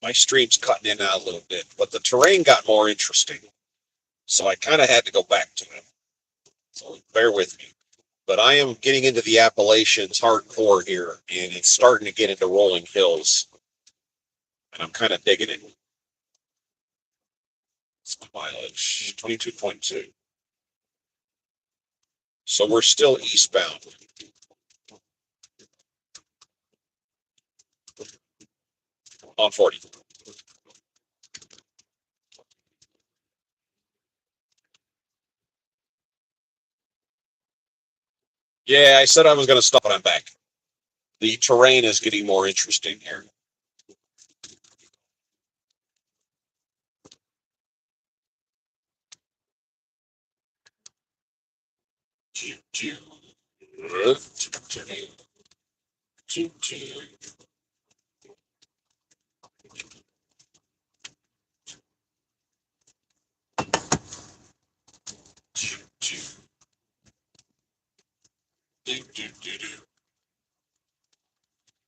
my stream's cutting in and out a little bit, but the terrain got more interesting. So I kind of had to go back to it. So bear with me. But I am getting into the Appalachians hardcore here, and it's starting to get into rolling hills, and I'm kind of digging it. It's mileage 22.2. So we're still eastbound on 40. Yeah, I said I was going to stop, but I'm back. The terrain is getting more interesting here.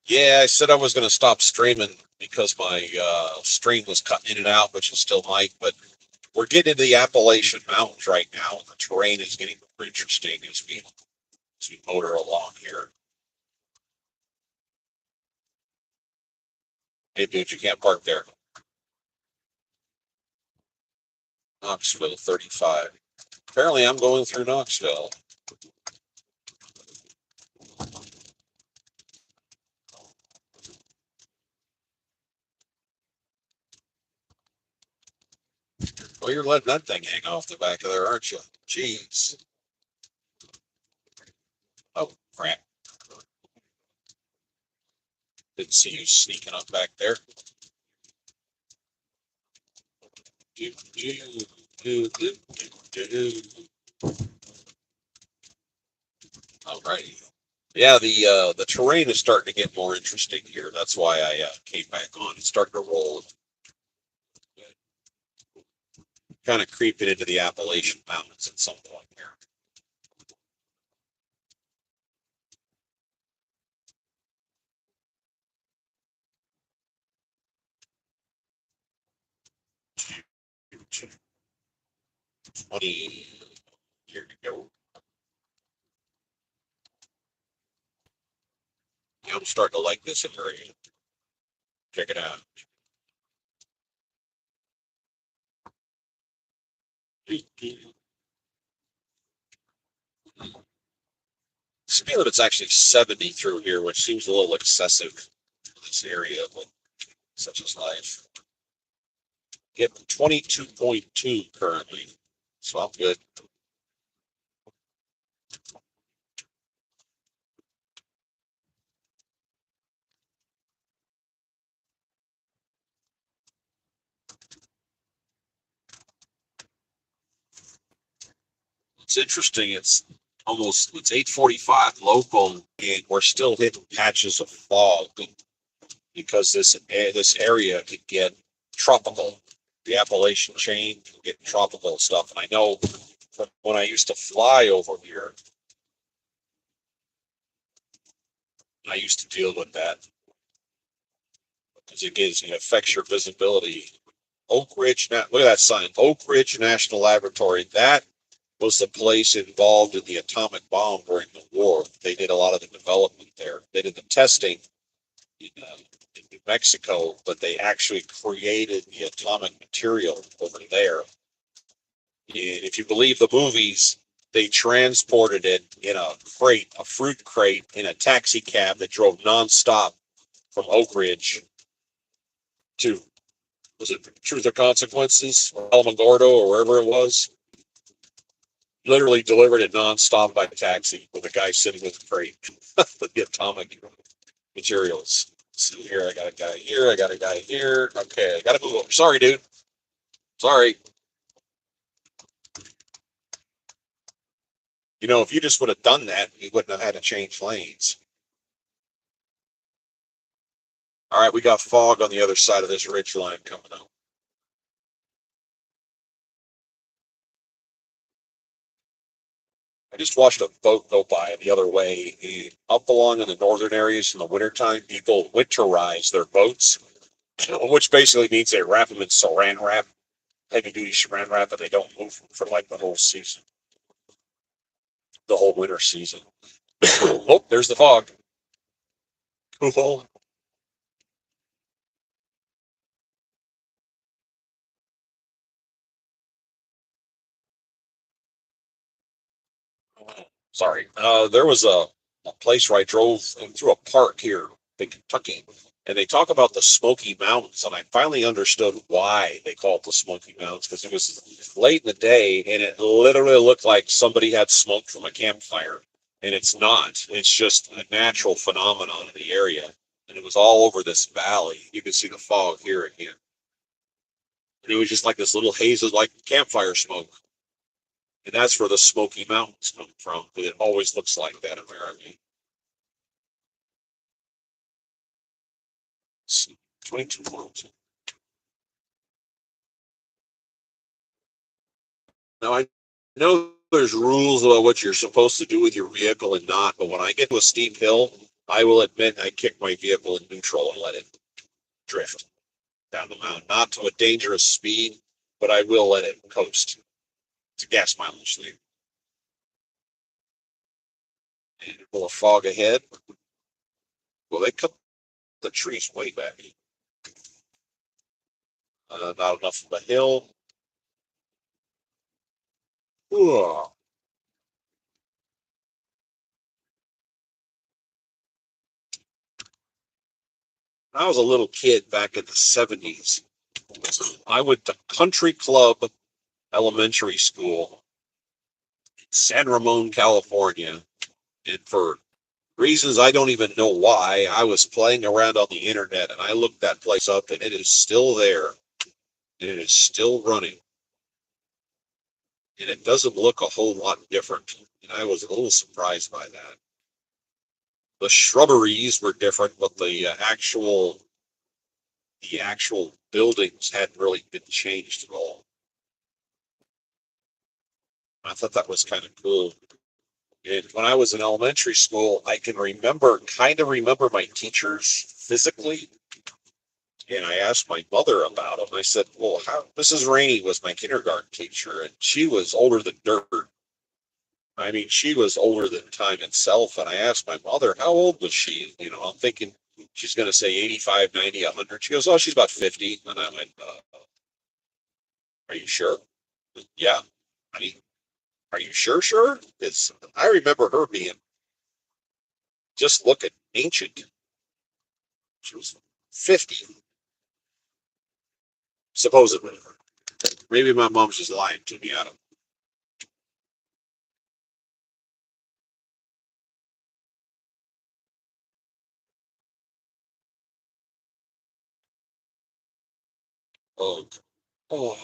Yeah, I said I was going to stop streaming because my stream was cutting in and out, which is still might. But we're getting into the Appalachian Mountains right now, and the terrain is getting more interesting as we motor along here. Hey, dude, you can't park there. Knoxville 35. Apparently, I'm going through Knoxville. Well, you're letting that thing hang off the back of there, aren't you? Jeez. Oh, crap. Didn't see you sneaking up back there. All righty. Yeah, the terrain is starting to get more interesting here. That's why I came back on. It's starting to roll, kind of creeping into the Appalachian Mountains at some point here. Here we go. Yeah, I'm starting to like this area. Check it out. Speed limit's actually 70 through here, which seems a little excessive for this area, but such is life. Get 22.2 currently, so I'm good. It's interesting. It's 8:45 local, and we're still hitting patches of fog because this area could get tropical. The Appalachian chain can get tropical stuff, and I know from when I used to fly over here, I used to deal with that because it affects your visibility. Look at that sign, Oak Ridge National Laboratory. That was the place involved in the atomic bomb during the war. They did a lot of the development there. They did the testing in New Mexico, but they actually created the atomic material over there. And if you believe the movies, they transported it in a crate, a fruit crate, in a taxi cab that drove nonstop from Oak Ridge to, was it Truth or Consequences or Alamogordo or wherever it was? Literally delivered it nonstop by taxi with a guy sitting with a crate with the atomic materials. So here, I got a guy here. I got a guy here. Okay, I got to move over. Sorry, dude. Sorry. If you just would have done that, you wouldn't have had to change lanes. All right, we got fog on the other side of this ridge line coming up. I just watched a boat go by the other way. Up along in the northern areas in the wintertime, people winterize their boats. which basically means they wrap them in saran wrap, heavy duty saran wrap, and they don't move for like the whole season, the whole winter season. Oh, there's the fog. Cool. Sorry. There was a place where I drove through a park here in Kentucky, and they talk about the Smoky Mountains, and I finally understood why they call it the Smoky Mountains, because it was late in the day, and it literally looked like somebody had smoke from a campfire, and it's not. It's just a natural phenomenon in the area, and it was all over this valley. You can see the fog here again, and it was just like this little haze of like campfire smoke. And that's where the Smoky Mountains come from. It always looks like that apparently. 22 miles. Now I know there's rules about what you're supposed to do with your vehicle and not, but when I get to a steep hill, I will admit I kick my vehicle in neutral and let it drift down the mountain. Not to a dangerous speed, but I will let it coast. It's a gas mileage thing. And will a fog ahead? Well, they cut the trees way back. Not enough of a hill. Ugh. When I was a little kid back in the 70s, I went to Country Club Elementary School in San Ramon, California. And for reasons I don't even know why, I was playing around on the internet and I looked that place up and it is still there. And it is still running. And it doesn't look a whole lot different. And I was a little surprised by that. The shrubberies were different, but the actual buildings hadn't really been changed at all. I thought that was kind of cool. And when I was in elementary school, I can kind of remember my teachers physically. And I asked my mother about them. I said, well, how Mrs. Rainey was my kindergarten teacher, and she was older than dirt. I mean, she was older than time itself. And I asked my mother, how old was she? I'm thinking she's going to say 85, 90, 100. She goes, oh, she's about 50. And I went, are you sure? Yeah. I mean, are you sure? I remember her being just looking ancient. She was 50, supposedly. Maybe my mom's just lying to me. I don't. Oh, oh.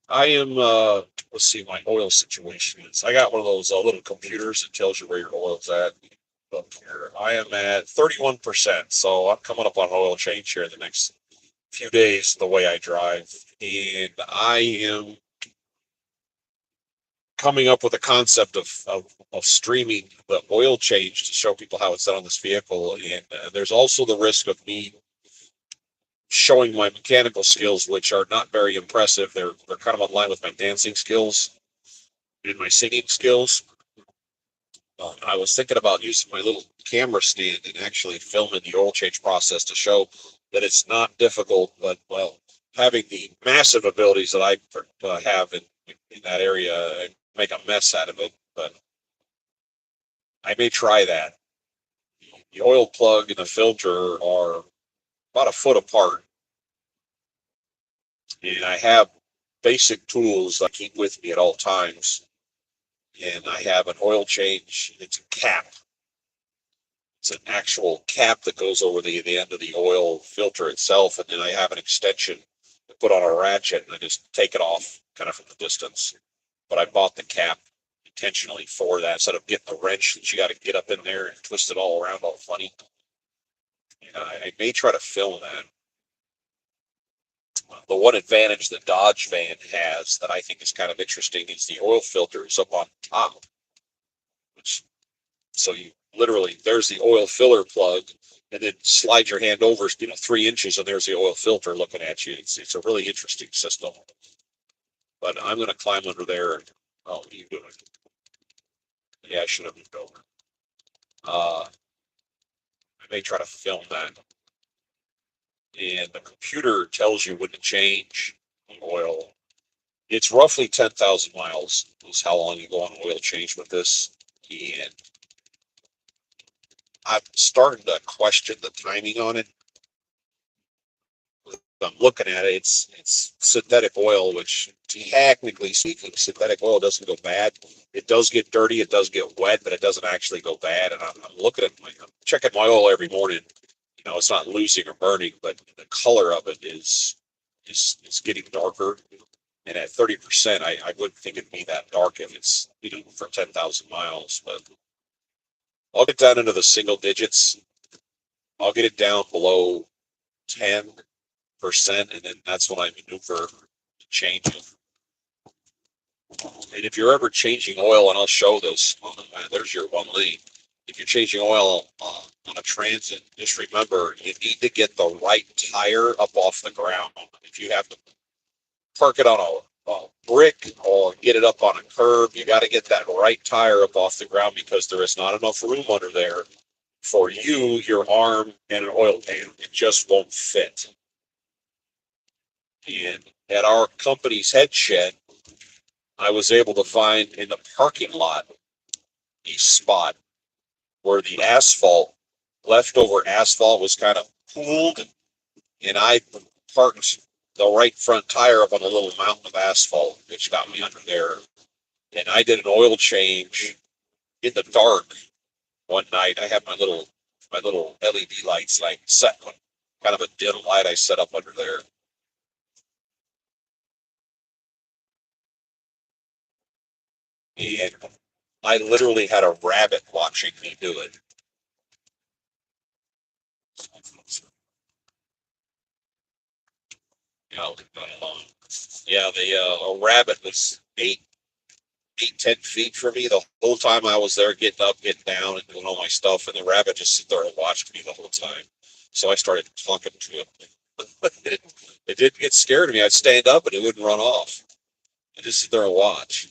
I am. Let's see, my oil situation is. I got one of those little computers that tells you where your oil's at. Up here, I am at 31%, so I'm coming up on an oil change here in the next few days. The way I drive, and I am coming up with a concept of streaming the oil change to show people how it's done on this vehicle. And there's also the risk of me showing my mechanical skills, which are not very impressive. They're kind of in line with my dancing skills and my singing skills. I was thinking about using my little camera stand and actually filming the oil change process to show that it's not difficult, but well, having the massive abilities that I have in that area, I make a mess out of it. But I may try that. The oil plug and the filter are about a foot apart, and I have basic tools I keep with me at all times. And I have an oil change. It's a cap. It's an actual cap that goes over the end of the oil filter itself, and then I have an extension to put on a ratchet, and I just take it off kind of from the distance. But I bought the cap intentionally for that instead of getting the wrench that you got to get up in there and twist it all around all funny. And I may try to film that. The one advantage the Dodge van has that I think is kind of interesting is the oil filter is up on top, which so literally, there's the oil filler plug, and then slide your hand over, 3 inches, and there's the oil filter looking at you. It's a really interesting system. But I'm going to climb under there. Oh, what are you doing? Yeah, I should have moved over. I may try to film that. And the computer tells you when to change the oil. It's roughly 10,000 miles is how long you go on oil change with this. And I'm starting to question the timing on it. I'm looking at it, it's synthetic oil, which technically speaking, synthetic oil doesn't go bad. It does get dirty, it does get wet, but it doesn't actually go bad. And I'm looking at I'm checking my oil every morning. It's not losing or burning, but the color of it is getting darker. And at 30%, I wouldn't think it'd be that dark if it's for 10,000 miles. But I'll get down into the single digits. I'll get it down below 10%, and then that's when I maneuver to change it. And if you're ever changing oil, and I'll show this, there's your one lead. If you're changing oil on a Transit, just remember you need to get the right tire up off the ground. If you have to park it on a brick or get it up on a curb, you got to get that right tire up off the ground because there is not enough room under there for you, your arm, and an oil pan. It just won't fit. And at our company's head shed, I was able to find in the parking lot a spot where the leftover asphalt was kind of pooled, and I parked the right front tire up on a little mountain of asphalt, which got me under there. And I did an oil change in the dark one night. I had my little LED lights, and I set one, kind of a dim light I set up under there. And I literally had a rabbit watching me do it. You know, yeah, the a rabbit was 10 feet from me the whole time I was there, getting up, getting down, and doing all my stuff. And the rabbit just sit there and watched me the whole time. So I started talking to him. it didn't get scared of me. I'd stand up and it wouldn't run off. I just sit there and watch.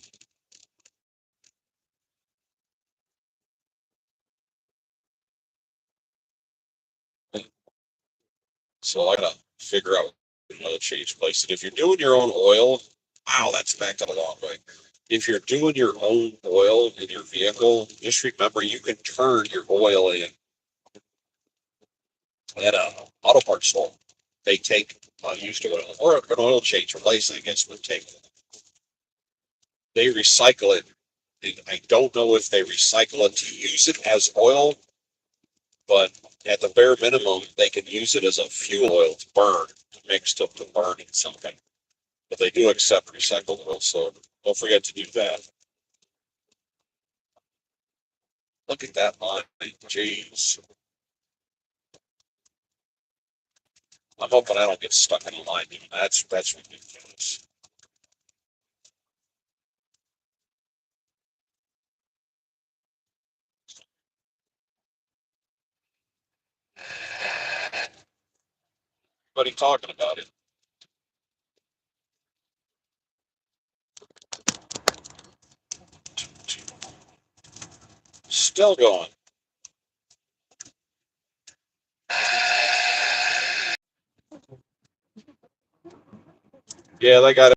So I gotta figure out another change place. And if you're doing your own oil, wow, that's backed up a long way. If you're doing your own oil in your vehicle, just remember you can turn your oil in at a auto parts store. They take used oil or an oil change replacement, I guess would take. They recycle it. I don't know if they recycle it to use it as oil, but at the bare minimum, they can use it as a fuel oil to burn, to mix to burn in something. But they do accept recycled oil, so don't forget to do that. Look at that line, jeez. I'm hoping I don't get stuck in a line. That's ridiculous. What are you talking about? It still going. Yeah, they got